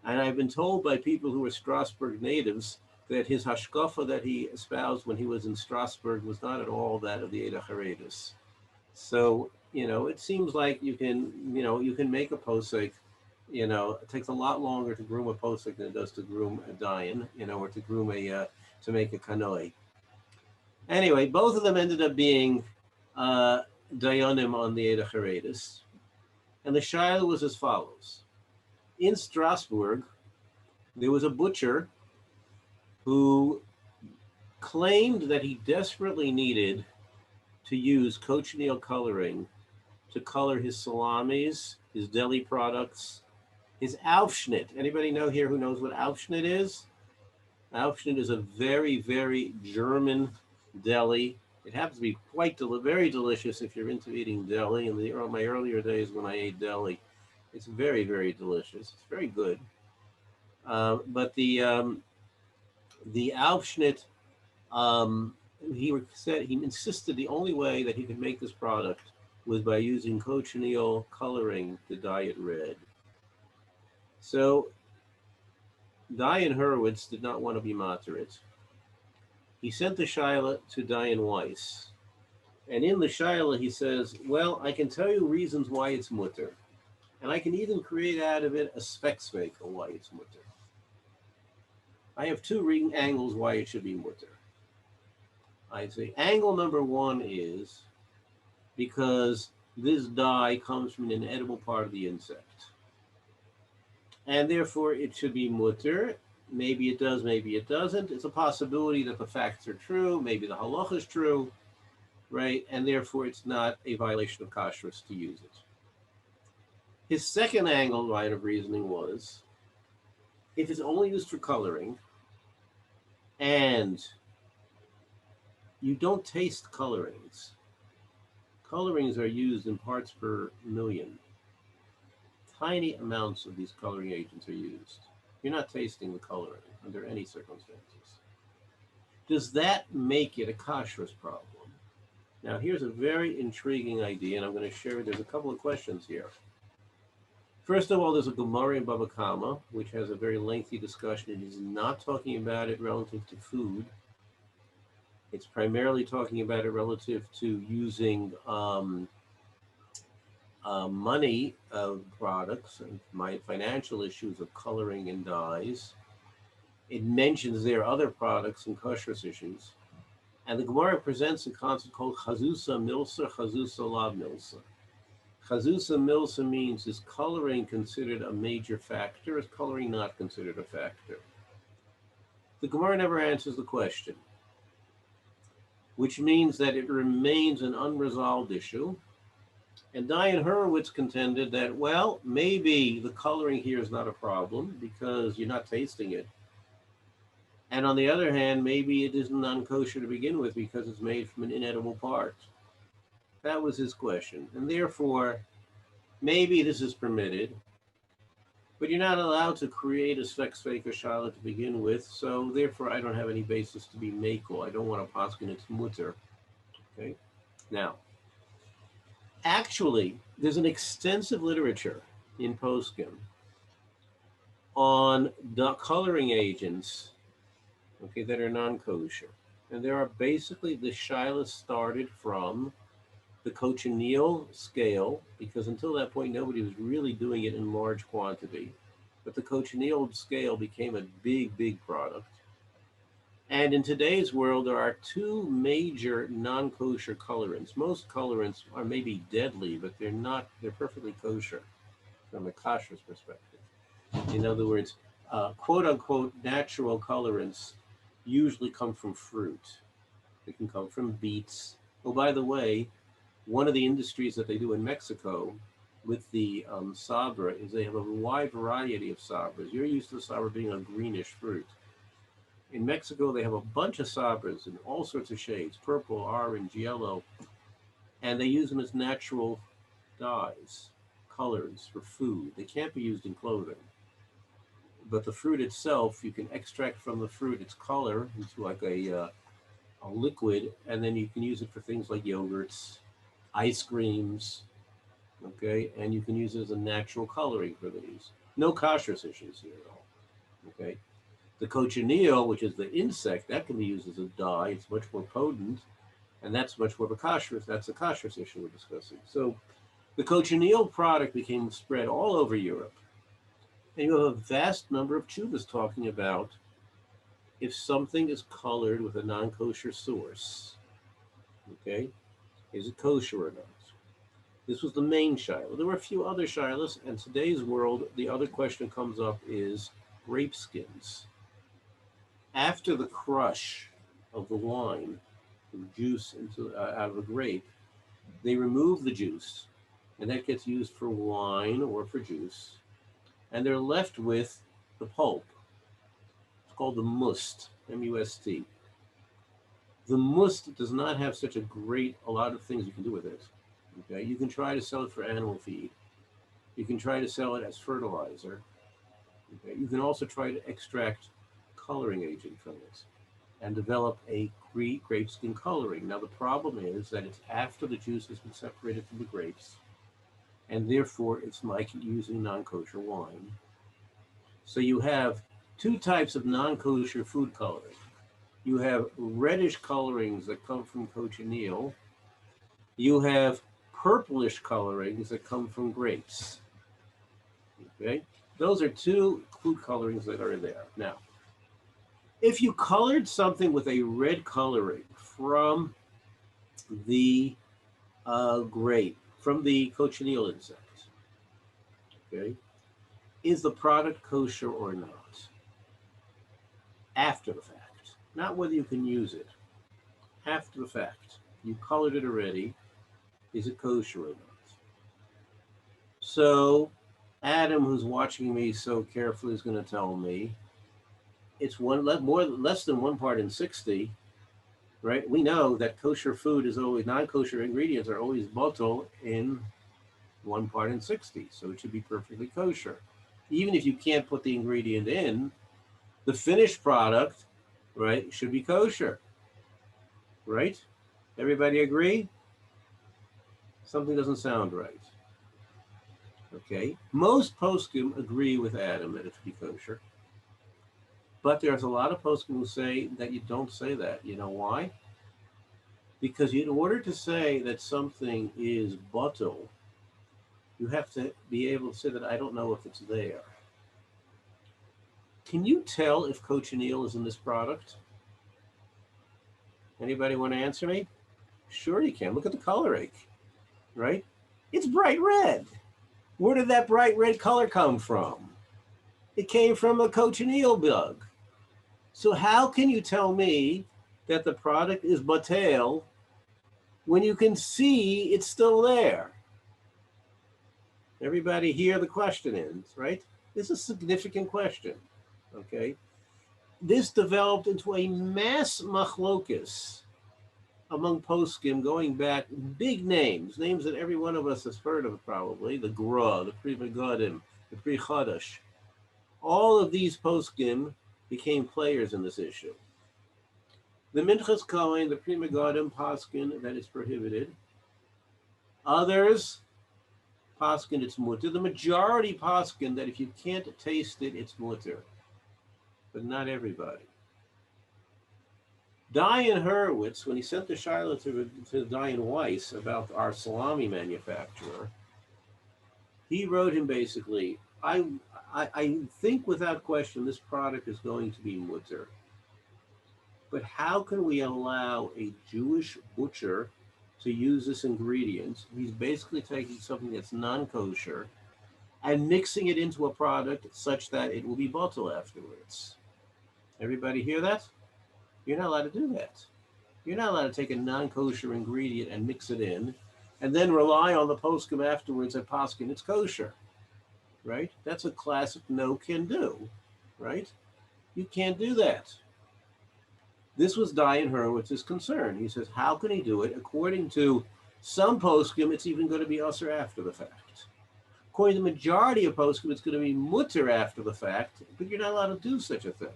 And I've been told by people who are Strasbourg natives that his hashkafa that he espoused when he was in Strasbourg was not at all that of the Eidah Haredis. So, it seems like you can make a posek. It takes a lot longer to groom a posek than it does to groom a dayan, or to groom to make a kanoi. Anyway, both of them ended up being dayanim on the Eidah Haredis. And the shaila was as follows. In Strasbourg, there was a butcher who claimed that he desperately needed to use cochineal coloring to color his salamis, his deli products, is Aufschnitt. Anybody know here who knows what Aufschnitt is? Aufschnitt is a very, very German deli. It happens to be very delicious if you're into eating deli. In my earlier days when I ate deli, it's very, very delicious. It's very good. But the Aufschnitt, um, he insisted the only way that he could make this product was by using cochineal coloring to dye it red. So Diane Hurwitz did not want to be Materit. He sent the Shaila to Diane Weiss. And in the Shaila, he says, well, I can tell you reasons why it's mutter. And I can even create out of it a specsveka why it's mutter. I have two angles why it should be mutter. I say angle number one is because this dye comes from an edible part of the insect. And therefore it should be mutter. Maybe it does, maybe it doesn't. It's a possibility that the facts are true. Maybe the halacha is true, right? And therefore it's not a violation of kashrus to use it. His second angle line of reasoning was, if it's only used for coloring and you don't taste colorings, colorings are used in parts per million. Tiny amounts of these coloring agents are used. You're not tasting the coloring under any circumstances. Does that make it a kashrus problem? Now, here's a very intriguing idea, and I'm going to share it. There's a couple of questions here. First of all, there's a Gemara in Baba Kama, which has a very lengthy discussion. It is not talking about it relative to food. It's primarily talking about it relative to using money of products and my financial issues of coloring and dyes. It mentions there are other products and kashrus issues. And the Gemara presents a concept called chazusa milsa, chazusa la milsa. Chazusa milsa means, is coloring considered a major factor? Is coloring not considered a factor? The Gemara never answers the question, which means that it remains an unresolved issue. And Diane Hurwitz contended that, well, maybe the coloring here is not a problem because you're not tasting it. And on the other hand, maybe it isn't non-kosher to begin with because it's made from an inedible part. That was his question. And therefore, maybe this is permitted, but you're not allowed to create a specsveka shala to begin with. So therefore, I don't have any basis to be makel. I don't want to paskin it's mutter. Okay. Now, actually, there's an extensive literature in poskim on the coloring agents, okay, that are non-kosher. And there are basically, the shilas started from the cochineal scale, because until that point, nobody was really doing it in large quantity. But the cochineal scale became a big, big product. And in today's world, there are two major non-kosher colorants. Most colorants are maybe deadly, but they're not, they're perfectly kosher from a kashrus perspective. In other words, quote unquote, natural colorants usually come from fruit. They can come from beets. Oh, by the way, one of the industries that they do in Mexico with the sabra is they have a wide variety of sabras. You're used to the sabra being a greenish fruit. In Mexico, they have a bunch of sabras in all sorts of shades, purple, orange, yellow, and they use them as natural dyes, colors for food. They can't be used in clothing. But the fruit itself, you can extract from the fruit its color into like a liquid, and then you can use it for things like yogurts, ice creams, okay? And you can use it as a natural coloring for these. No kashrus issues here at all, okay? The cochineal, which is the insect, that can be used as a dye. It's much more potent, and that's much more of a kashrus. That's a kashrus issue we're discussing. So the cochineal product became spread all over Europe. And you have a vast number of tshuvas talking about if something is colored with a non-kosher source, okay, is it kosher or not? This was the main shiloh. There were a few other shilohs, and today's world, the other question comes up is grape skins. After the crush of the wine, the juice out of a grape, they remove the juice, and that gets used for wine or for juice. and they're left with the pulp. It's called the must, M-U-S-T. The must does not have such a lot of things you can do with it. Okay, you can try to sell it for animal feed. You can try to sell it as fertilizer. Okay, you can also try to extract coloring agent from it and develop a grape skin coloring. Now the problem is that it's after the juice has been separated from the grapes, and therefore it's like using non-kosher wine. So you have two types of non-kosher food coloring. You have reddish colorings that come from cochineal. You have purplish colorings that come from grapes. Okay, those are two food colorings that are there. Now, if you colored something with a red coloring from the grape, from the cochineal insect, okay, is the product kosher or not? After the fact, not whether you can use it. After the fact, you colored it already. Is it kosher or not? So, Adam, who's watching me so carefully, is going to tell me it's less than 1 part in 60, right? We know that kosher food is always non-kosher ingredients are always bottle in 1 part in 60, so it should be perfectly kosher. Even if you can't put the ingredient in, the finished product, right, should be kosher, right? Everybody agree? Something doesn't sound right. Okay, most poskim agree with Adam that it should be kosher, but there's a lot of poskim who say that you don't say that. You know why? Because in order to say that something is bottle, you have to be able to say that I don't know if it's there. Can you tell if cochineal is in this product? Anybody want to answer me? Sure you can. Look at the coloring, right? It's bright red. Where did that bright red color come from? It came from a cochineal bug. So how can you tell me that the product is batel when you can see it's still there? Everybody hear the question is, right? This is a significant question, okay? This developed into a mass machlokus among poskim going back, big names that every one of us has heard of probably, the Gra, the Pri Megadim, the Pri Chadash. All of these poskim became players in this issue. The Minchas Kohen, the Pri Megadim poskin that is prohibited. Others poskin it's mutter. The majority poskin that if you can't taste it, it's mutter. But not everybody. Diane Hurwitz, when he sent the Shiloh to Diane Weiss about our salami manufacturer, he wrote him basically, I think without question this product is going to be mutter. But how can we allow a Jewish butcher to use this ingredient? He's basically taking something that's non-kosher and mixing it into a product such that it will be bottle afterwards. Everybody hear that? You're not allowed to do that. You're not allowed to take a non-kosher ingredient and mix it in and then rely on the poskim afterwards at poskim it's kosher, right? That's a classic no can do, right? You can't do that. This was Diane Hurwitz's concern. He says, how can he do it? According to some poskim, it's even going to be usher after the fact. According to the majority of poskim, it's going to be mutter after the fact, but you're not allowed to do such a thing,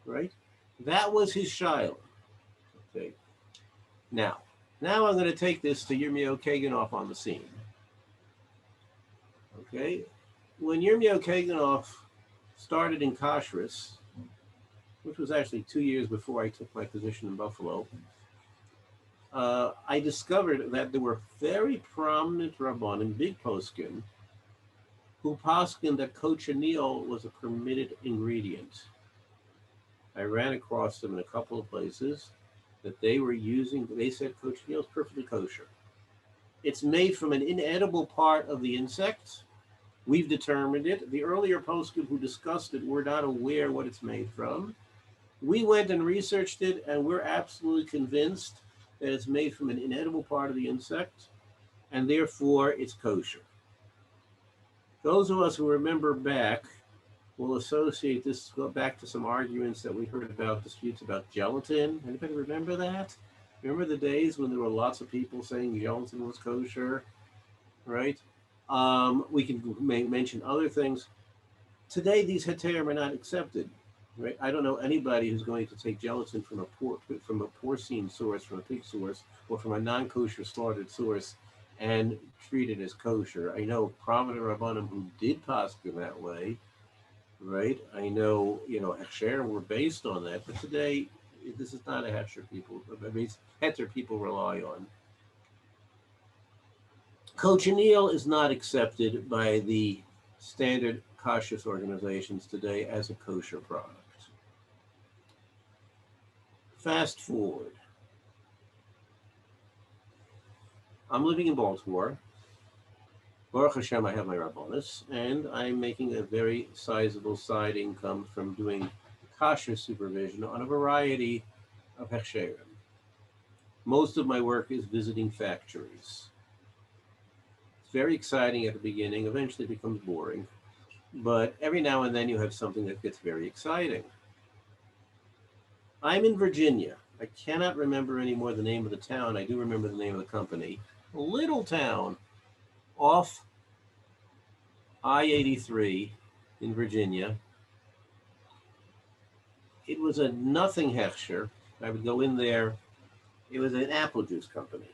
right? That was his shiloh. Okay. Now I'm going to take this to Yirmiyahu Kaganoff on the scene. Okay. When Yirmiyahu Kaganoff started in Kashrus, which was actually 2 years before I took my position in Buffalo, I discovered that there were very prominent Rabbanim, big poskim, who poskin that cochineal was a permitted ingredient. I ran across them in a couple of places that they were using, they said cochineal is perfectly kosher. It's made from an inedible part of the insect. We've determined it. The earlier poskim who discussed it were not aware what it's made from. We went and researched it, and we're absolutely convinced that it's made from an inedible part of the insect, and therefore it's kosher. Those of us who remember back will associate this go back to some arguments that we heard about disputes about gelatin. Anybody remember that? Remember the days when there were lots of people saying gelatin was kosher, right? We can mention other things. Today, these heterim are not accepted. Right? I don't know anybody who's going to take gelatin from a porcine source, from a pig source, or from a non-kosher slaughtered source, and treat it as kosher. I know prominent rabbanim who did paskin that way, right? I know, Hechsher were based on that, but today this is not a Hechsher people. I mean, Heter people rely on. Cochineal is not accepted by the standard kashrus organizations today as a kosher product. Fast forward. I'm living in Baltimore. Baruch Hashem, I have my rabbonis, and I'm making a very sizable side income from doing kosher supervision on a variety of hechsherim. Most of my work is visiting factories. It's very exciting at the beginning, eventually it becomes boring, but every now and then you have something that gets very exciting. I'm in Virginia. I cannot remember anymore the name of the town. I do remember the name of the company. A little town off I-83 in Virginia. It was a nothing hechsher. I would go in there. It was an apple juice company.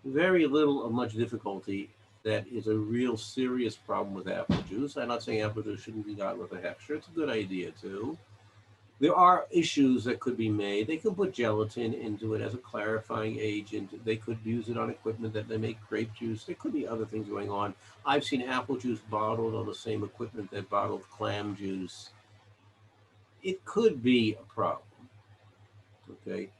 Very little of much difficulty. That is a real serious problem with apple juice. I'm not saying apple juice shouldn't be got with a hechsher. It's a good idea too. There are issues that could be made. They could put gelatin into it as a clarifying agent. They could use it on equipment that they make grape juice. There could be other things going on. I've seen apple juice bottled on the same equipment that bottled clam juice. It could be a problem, okay?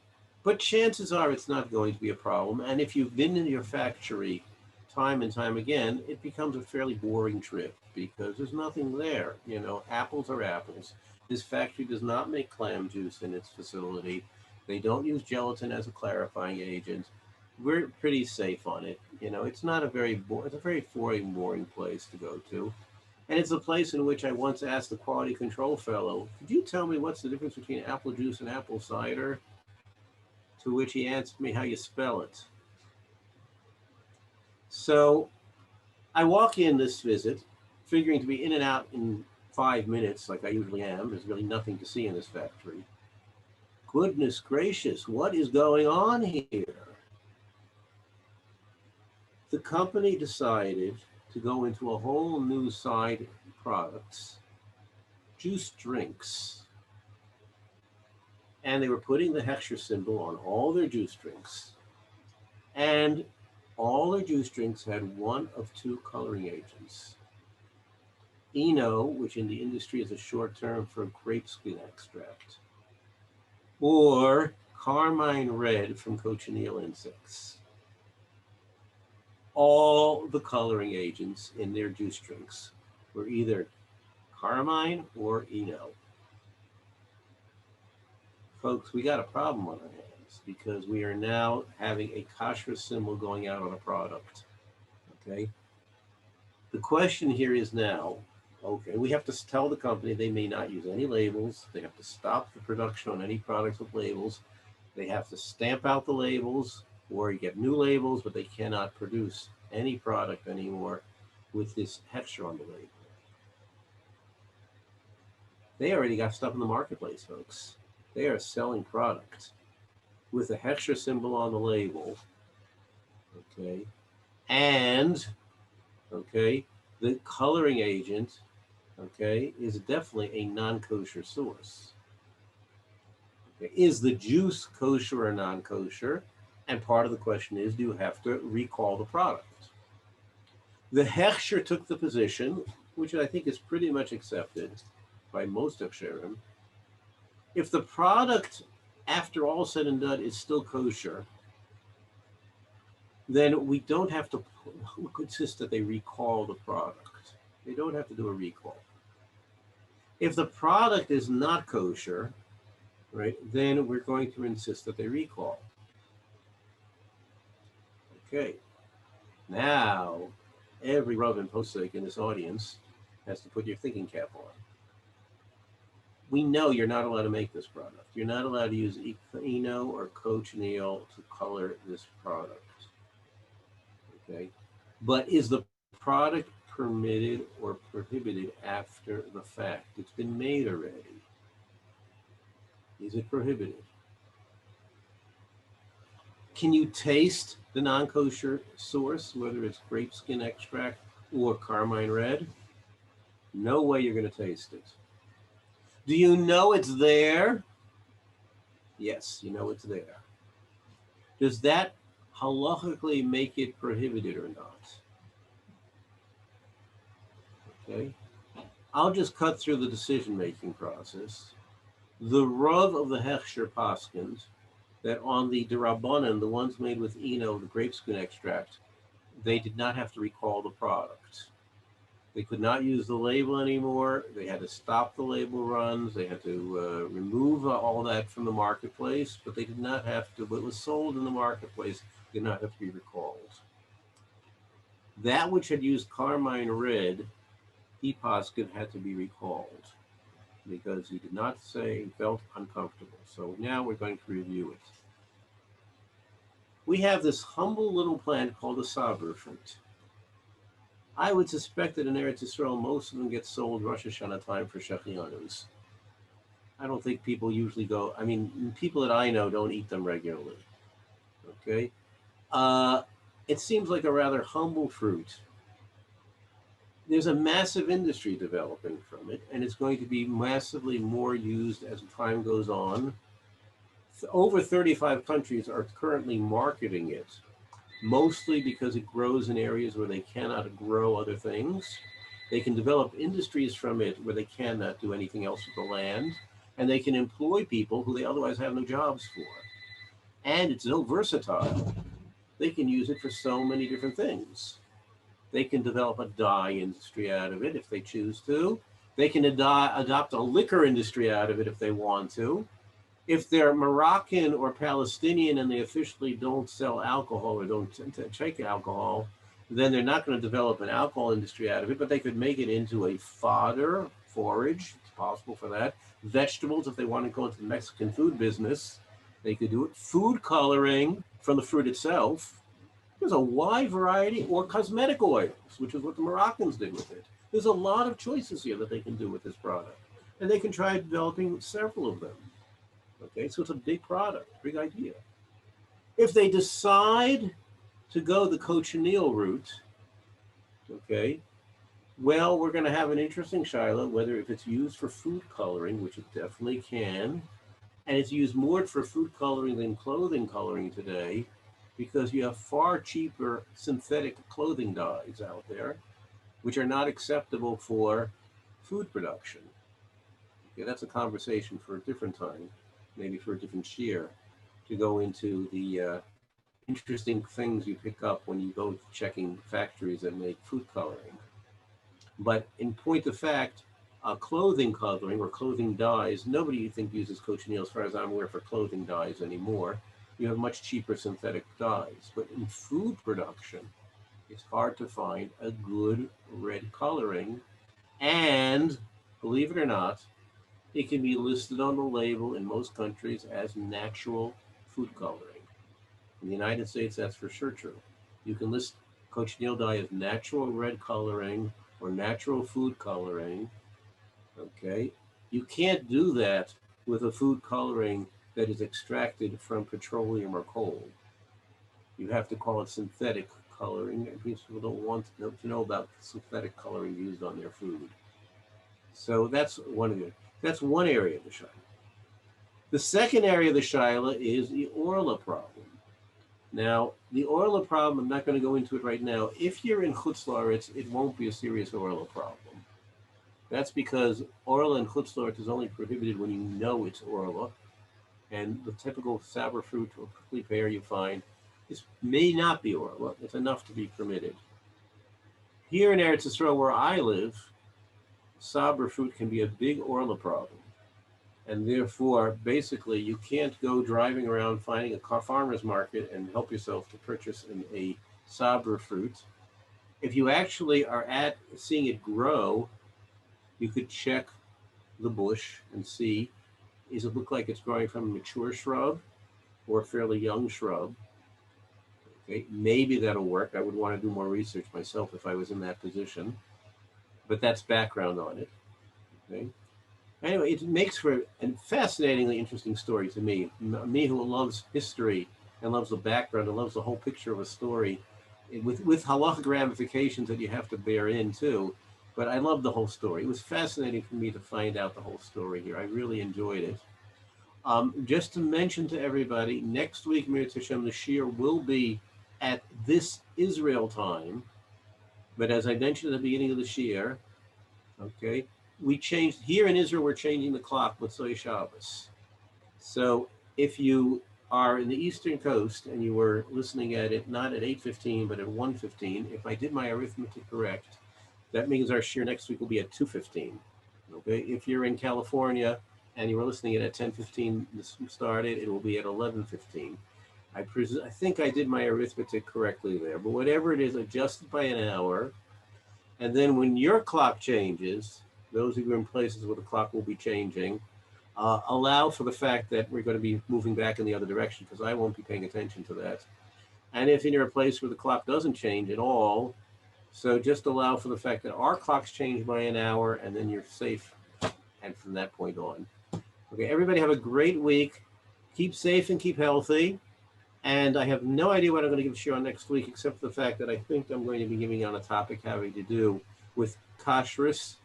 But chances are it's not going to be a problem. And if you've been in your factory time and time again, it becomes a fairly boring trip because there's nothing there. Apples are apples. This factory does not make clam juice in its facility. They don't use gelatin as a clarifying agent. We're pretty safe on it. It's not it's a very boring place to go to. And it's a place in which I once asked the quality control fellow, could you tell me what's the difference between apple juice and apple cider? To which he answered me how you spell it. So I walk in this visit, figuring to be in and out in 5 minutes like I usually am. There's really nothing to see in this factory. Goodness gracious, what is going on here? The company decided to go into a whole new side products, juice drinks. And they were putting the hechsher symbol on all their juice drinks. And all their juice drinks had one of two coloring agents. Eno, which in the industry is a short term for grape skin extract, or carmine red from cochineal insects. All the coloring agents in their juice drinks were either carmine or Eno. Folks, we got a problem on our hands because we are now having a kashrus symbol going out on a product. Okay? The question here is now, okay, we have to tell the company they may not use any labels. They have to stop the production on any products with labels. They have to stamp out the labels or get new labels, but they cannot produce any product anymore with this hechsher on the label. They already got stuff in the marketplace, folks. They are selling product with the hechsher symbol on the label, okay, and, okay, the coloring agent, okay, is definitely a non-kosher source. Okay. Is the juice kosher or non-kosher? And part of the question is, do you have to recall the product? The hechsher took the position, which I think is pretty much accepted by most hechsherim. If the product, after all said and done, is still kosher, then we don't have to insist that they recall the product. They don't have to do a recall. If the product is not kosher, right, then we're going to insist that they recall. Okay. Now, every Rav and Posek in this audience has to put your thinking cap on. We know you're not allowed to make this product. You're not allowed to use Eno or cochineal to color this product. Okay, but is the product permitted or prohibited after the fact? It's been made already. Is it prohibited? Can you taste the non-kosher source, whether it's grape skin extract or carmine red? No way you're going to taste it. Do you know it's there? Yes, you know it's there. Does that halachically make it prohibited or not? Okay. I'll just cut through the decision-making process. The Rav of the Hechsher Paskins, that on the Derabanan, the ones made with Eno, the grape skin extract, they did not have to recall the product. They could not use the label anymore. They had to stop the label runs. They had to remove all that from the marketplace, but they did not have to, what was sold in the marketplace did not have to be recalled. That which had used carmine red, Paskin had to be recalled because he did not say he felt uncomfortable. So now we're going to review it. We have this humble little plant called a Sabra fruit. I would suspect that in Eretz Yisrael, most of them get sold Rosh Hashanah time for Shechianos. I don't think people usually go, I mean, people that I know don't eat them regularly. Okay? It seems like a rather humble fruit. There's a massive industry developing from it, and it's going to be massively more used as time goes on. Over 35 countries are currently marketing it, mostly because it grows in areas where they cannot grow other things. They can develop industries from it where they cannot do anything else with the land, and they can employ people who they otherwise have no jobs for. And it's so versatile. They can use it for so many different things. They can develop a dye industry out of it if they choose to. They can adopt a liquor industry out of it if they want to. If they're Moroccan or Palestinian and they officially don't sell alcohol or don't take alcohol, then they're not going to develop an alcohol industry out of it, but they could make it into a fodder, forage. It's possible for that. Vegetables, if they want to go into the Mexican food business, they could do it. Food coloring from the fruit itself. There's a wide variety, or cosmetic oils, which is what the Moroccans did with it. There's a lot of choices here that they can do with this product. And they can try developing several of them. Okay, so it's a big product, big idea. If they decide to go the cochineal route, okay, well, we're going to have an interesting shiloh, whether if it's used for food coloring, which it definitely can, and it's used more for food coloring than clothing coloring today, because you have far cheaper synthetic clothing dyes out there, which are not acceptable for food production. Okay, that's a conversation for a different time, maybe for a different year, to go into the interesting things you pick up when you go checking factories that make food coloring. But in point of fact, clothing coloring or clothing dyes, nobody you think uses cochineal, as far as I'm aware, for clothing dyes anymore. You have much cheaper synthetic dyes. But in food production, it's hard to find a good red coloring. And believe it or not, it can be listed on the label in most countries as natural food coloring. In the United States, that's for sure true. You can list cochineal dye as natural red coloring or natural food coloring. Okay? You can't do that with a food coloring that is extracted from petroleum or coal. You have to call it synthetic coloring, and people don't want to know about synthetic coloring used on their food. So that's one area of the Shaila. The second area of the Shaila is the Orla problem. Now, the Orla problem, I'm not going to go into it right now. If you're in Chutz La'aretz, it won't be a serious Orla problem. That's because Orla in Chutz La'aretz is only prohibited when you know it's Orla. And the typical Sabra fruit or prickly pear you find may not be Orla. It's enough to be permitted. Here in Eretz Yisrael, where I live, Sabra fruit can be a big Orla problem. And therefore, basically, you can't go driving around finding a farmer's market and help yourself to purchase a Sabra fruit. If you actually are at seeing it grow, you could check the bush and see, does it look like it's growing from a mature shrub or a fairly young shrub? Okay, maybe that'll work. I would want to do more research myself if I was in that position, but that's background on it. Okay. Anyway, it makes for a fascinatingly interesting story to me. Me who loves history and loves the background and loves the whole picture of a story, with halachic ramifications that you have to bear in too. But I love the whole story. It was fascinating for me to find out the whole story here. I really enjoyed it. Just to mention to everybody, next week, Mir Hashem, the Shir will be at this Israel time. But as I mentioned at the beginning of the Shir, okay, we changed, here in Israel, we're changing the clock with Soy Shabbos. So if you are in the Eastern Coast and you were listening at it not at 8:15 but at 1:15, if I did my arithmetic correct, that means our Shir next week will be at 2:15. Okay, if you're in California and you were listening at 10:15 this started, it will be at 11:15. I think I did my arithmetic correctly there, but whatever it is, adjusted by an hour. And then when your clock changes, those of you in places where the clock will be changing, allow for the fact that we're going to be moving back in the other direction, because I won't be paying attention to that. And if you're in a place where the clock doesn't change at all, so just allow for the fact that our clocks change by an hour, and then you're safe. And from that point on. Okay, everybody have a great week. Keep safe and keep healthy. And I have no idea what I'm going to give Shir on next week, except for the fact that I think I'm going to be giving on a topic having to do with Kashrus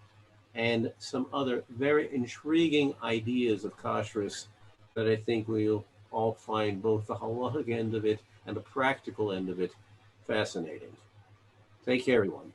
and some other very intriguing ideas of Kashrus that I think we'll all find both the halachic end of it and the practical end of it fascinating. Take care, everyone.